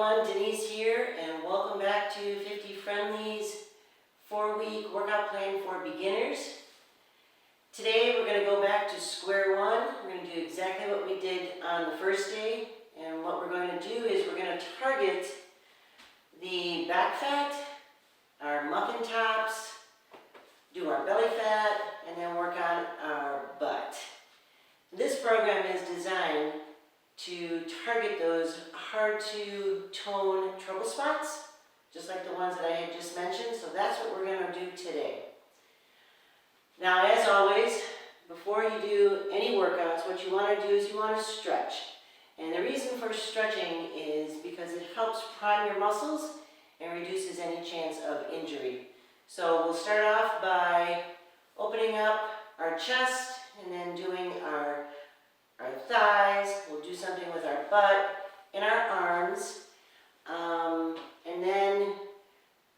everyone, Denise here, and welcome back to 50 Friendly's 4-week workout plan for beginners. Today we're going to go back to square one. We're going to do exactly what we did on the first day, and what we're going to do is we're going to target the back fat, our muffin tops, do our belly fat, and then work on our butt. This program is designed to target those hard to tone trouble spots, just like the ones that I had just mentioned. So that's what we're going to do today. Now, as always, before you do any workouts, what you want to do is you want to stretch. And the reason for stretching is because it helps prime your muscles and reduces any chance of injury. So we'll start off by opening up our chest and then doing our thighs. We'll do something with our butt and our arms. And then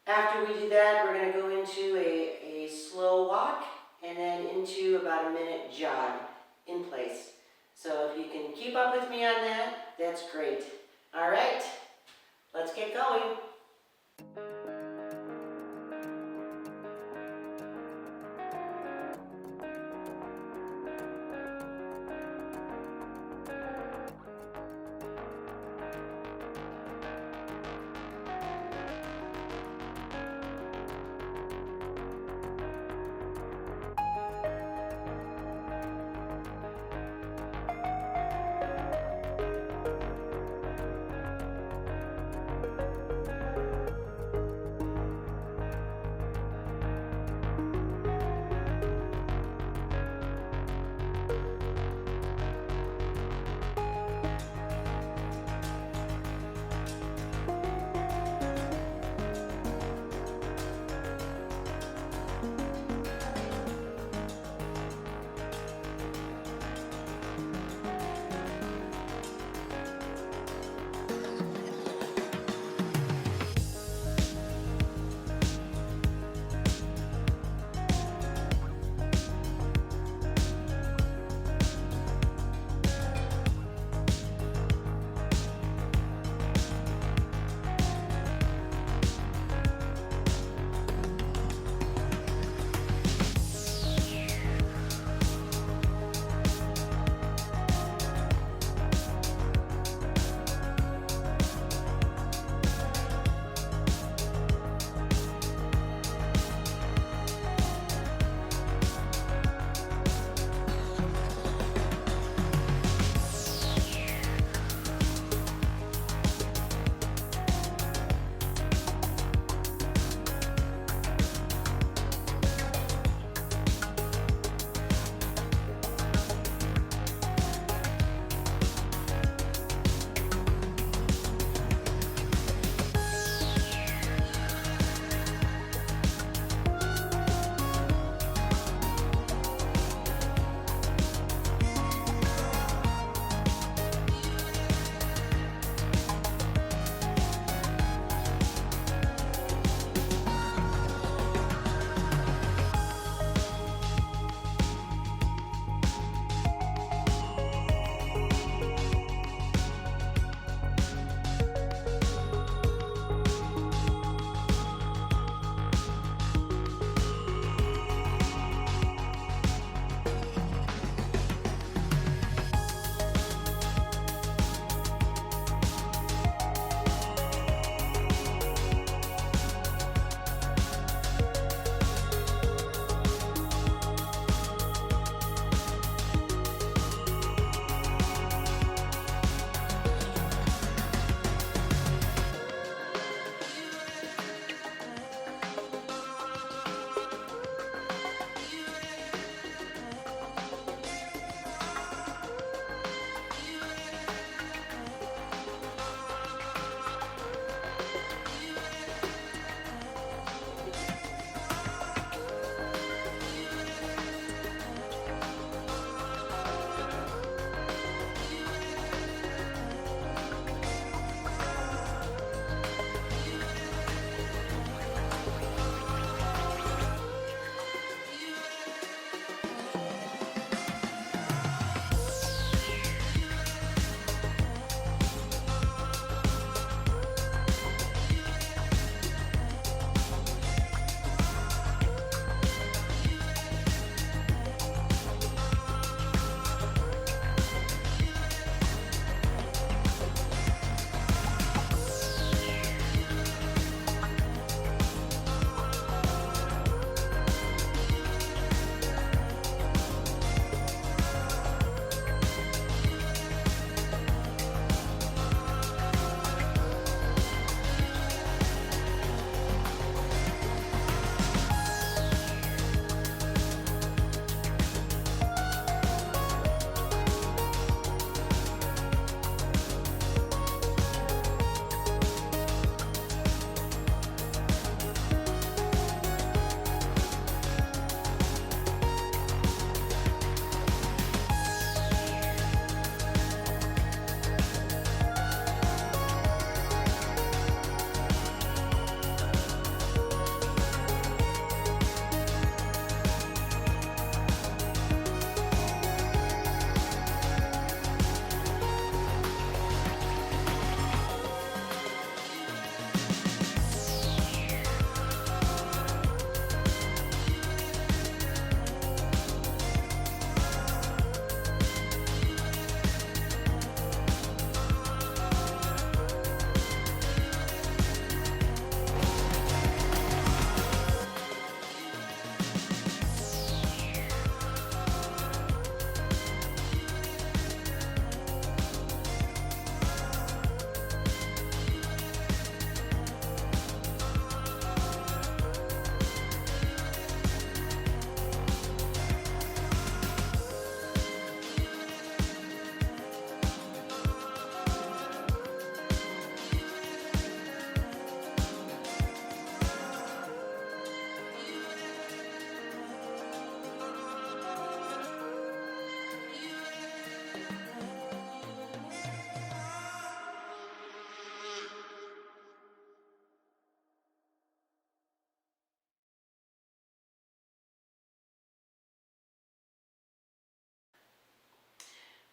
after we do that, we're going to go into a slow walk and then into about a minute jog in place. So if you can keep up with me on that, that's great. All right, let's get going.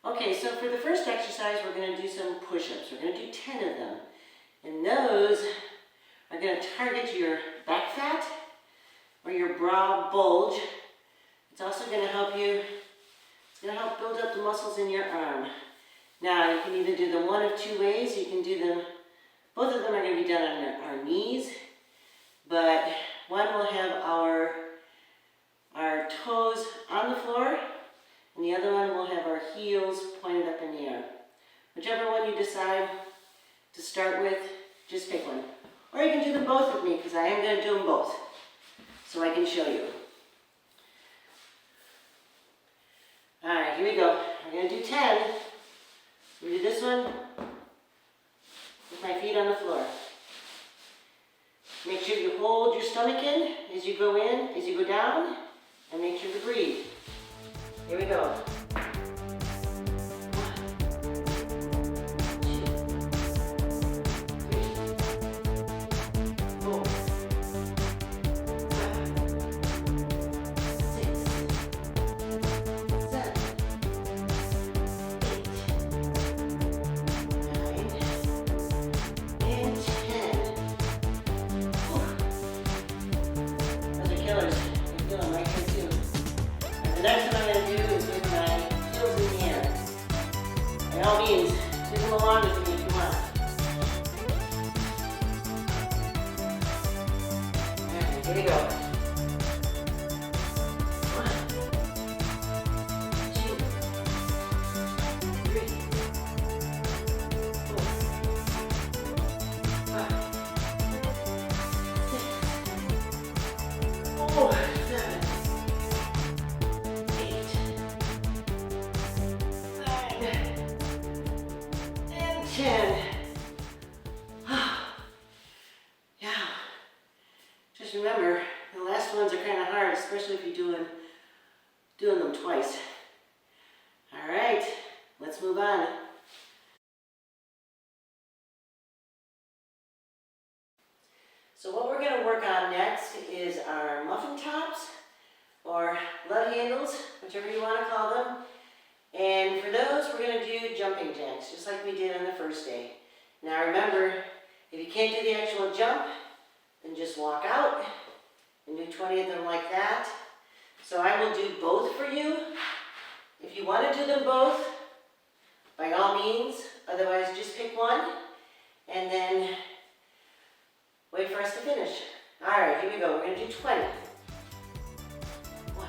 Okay, so for the first exercise, we're going to do some push-ups. We're going to do 10 of them. And those are going to target your back fat or your brow bulge. It's also going to help you, it's going to help build up the muscles in your arm. Now, you can either do them one of two ways. You can do them, both of them are going to be done on our knees, but one will have our toes on the floor, and the other one will have our heels pointed up in the air. Whichever one you decide to start with, just pick one. Or you can do them both with me, because I am going to do them both, so I can show you. Alright, here we go. We're going to do 10. We do this one with my feet on the floor. Make sure you hold your stomach in as you go in, as you go down, and make sure to breathe. Here we go. 10. Yeah. Just remember, the last ones are kind of hard, especially if you're doing them twice. All right, let's move on. So what we're going to work on next is our Muffin Tops, or love handles, whichever you want to call them. And for those, we're going to do jumping jacks, just like we did on the first day. Now remember, if you can't do the actual jump, then just walk out and do 20 of them like that. So I will do both for you. If you want to do them both, by all means. Otherwise, just pick one and then wait for us to finish. All right, here we go. We're going to do 20. 1,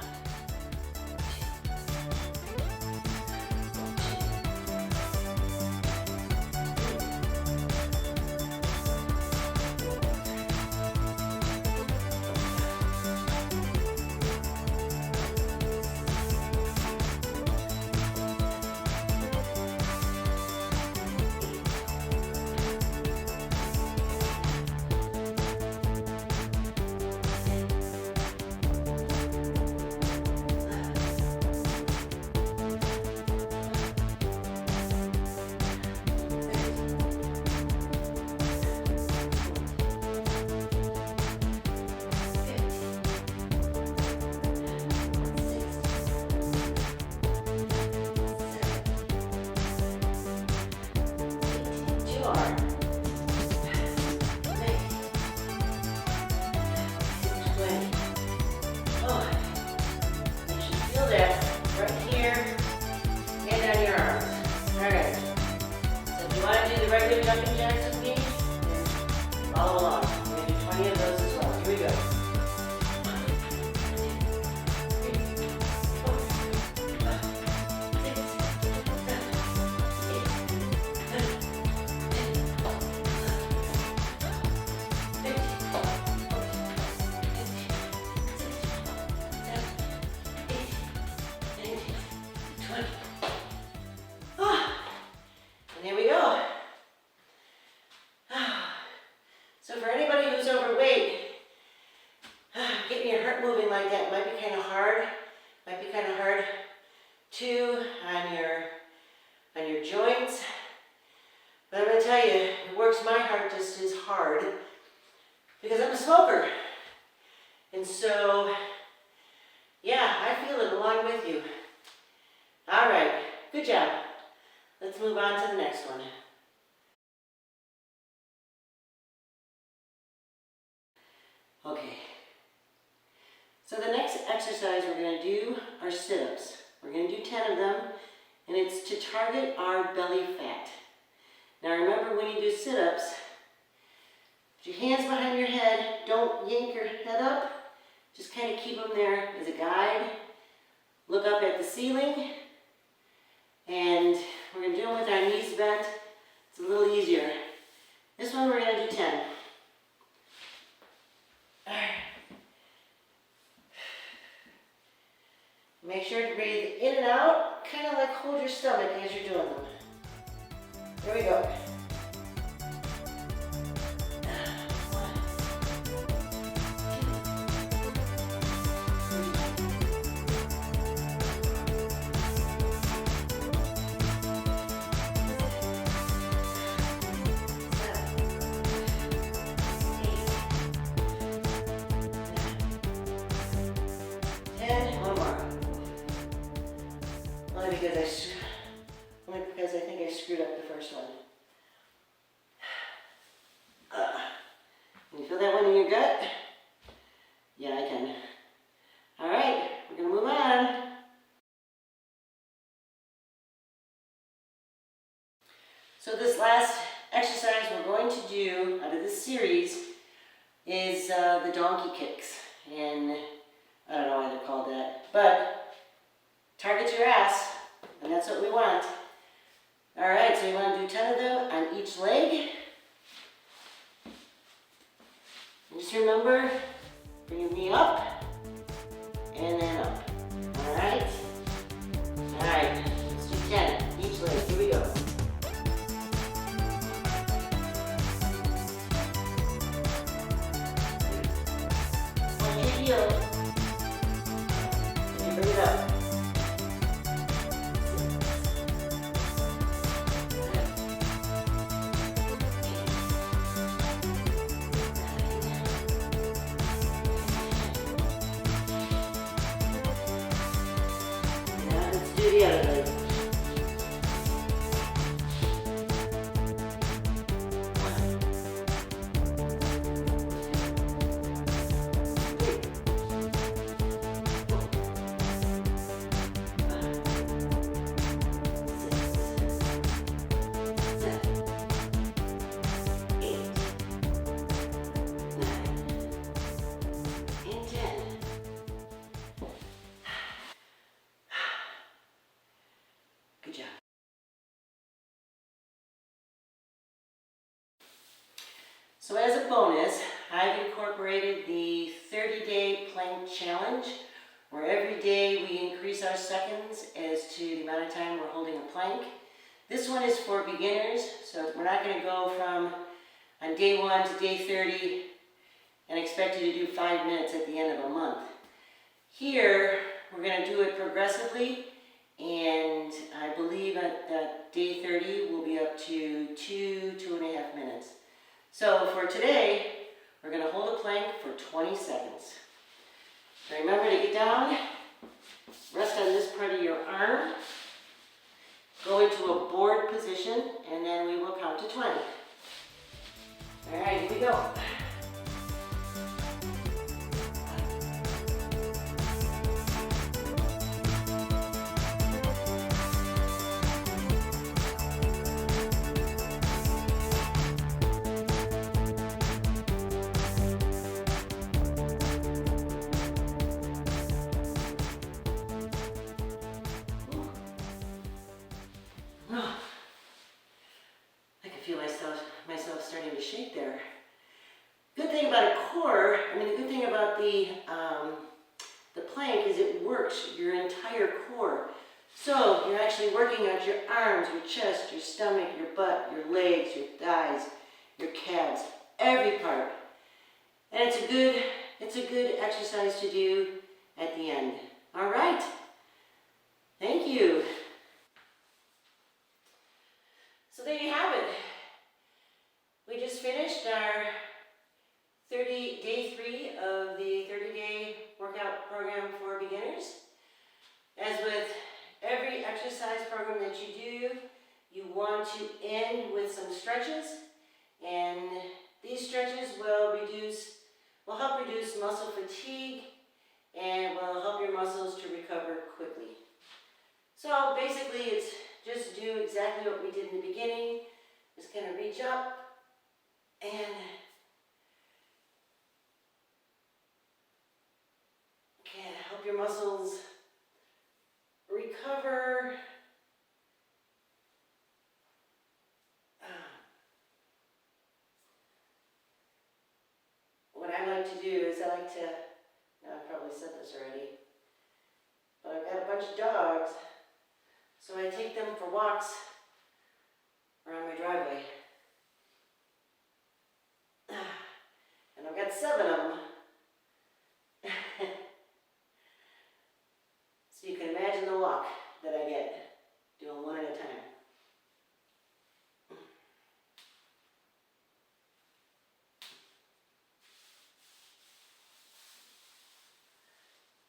jumping jacks with me, follow along. We're going to do 20 of those as well. Here we go. 1, 2, 3, 4, 5, 6, 7, 8, 9, 10, 11, 12, 13, 14, 15, 16, 17, 18, 19, 20. And there we go. So for anybody who's overweight, getting your heart moving like that might be kind of hard. Might be kind of hard too on your joints. But I'm going to tell you, it works my heart just as hard because I'm a smoker. And so, yeah, I feel it along with you. All right, Good job. Let's move on to the next one. Okay. So the next exercise we're going to do are sit-ups. We're going to do 10 of them, and it's to target our belly fat. Now remember, when you do sit-ups, put your hands behind your head. Don't yank your head up. Just kind of keep them there as a guide. Look up at the ceiling. And we're going to do them with our knees bent. It's a little easier. This one we're going to do 10. Make sure to breathe in and out, kind of like hold your stomach as you're doing them. There we go. Because I think I screwed up the first one. Can you feel that one in your gut? Yeah, I can. All right, we're going to move on. So this last exercise we're going to do out of this series is the donkey kicks. And I don't know why they're called that, but target your ass, and that's what we want. All right, so you want to do 10 of them on each leg. And just remember, bring your knee up and then up. All right? All right, let's do 10 each leg. Here we go. Watch your heel. And bring it up. Do the other leg. Good job. So as a bonus, I've incorporated the 30-day plank challenge, where every day we increase our seconds as to the amount of time we're holding a plank. This one is for beginners, so we're not going to go from on day 1 to day 30 and expect you to do 5 minutes at the end of a month. Here, we're going to do it progressively. And I believe that day 30 will be up to 2.5 minutes. So for today, we're going to hold a plank for 20 seconds. So remember to get down, rest on this part of your arm, go into a board position, and then we will count to 20. All right, here we go. I can feel myself starting to shake there. Good thing about a core, the good thing about the plank is it works your entire core. So you're actually working out your arms, your chest, your stomach, your butt, your legs, your thighs, your calves, every part. And it's a good exercise to do at the end. All right. Thank you. So there you have it. We just finished our day 3 of the 30-day workout program for beginners. As with every exercise, exercise program that you do, you want to end with some stretches, and these stretches will help reduce muscle fatigue and will help your muscles to recover quickly. So basically it's just do exactly what we did in the beginning. Just kind of reach up and help your muscles recover. What I like to do is now I've probably said this already, but I've got a bunch of dogs, so I take them for walks around my driveway. And I've got 7 of them. So you can imagine the walk that I get, doing one at a time.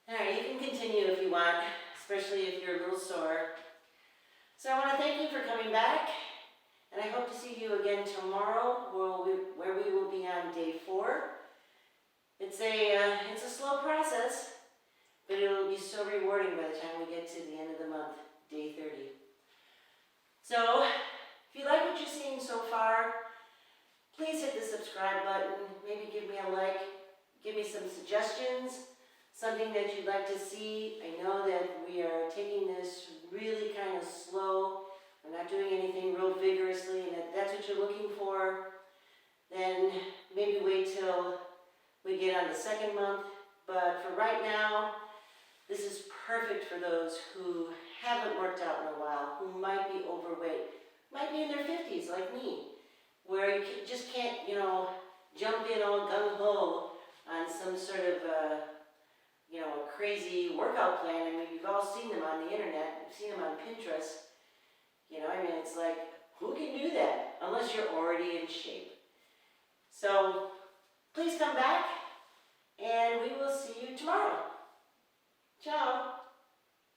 Alright, you can continue if you want, especially if you're a little sore. So I want to thank you for coming back, and I hope to see you again tomorrow, where we will be on day 4. It's a slow process, but it will be so rewarding by the time we get to the end of the month, day 30. So, if you like what you're seeing so far, please hit the subscribe button, maybe give me a like, give me some suggestions, something that you'd like to see. I know that we are taking this really kind of slow. We're not doing anything real vigorously, and if that's what you're looking for, then maybe wait till we get on the 2nd month. But for right now, this is perfect for those who haven't worked out in a while, who might be overweight, might be in their 50s like me, where you just can't, jump in all gung-ho on some sort of a crazy workout plan. I mean, you've all seen them on the internet, you've seen them on Pinterest. It's like, who can do that unless you're already in shape? So please come back, and we will see you tomorrow. Ciao.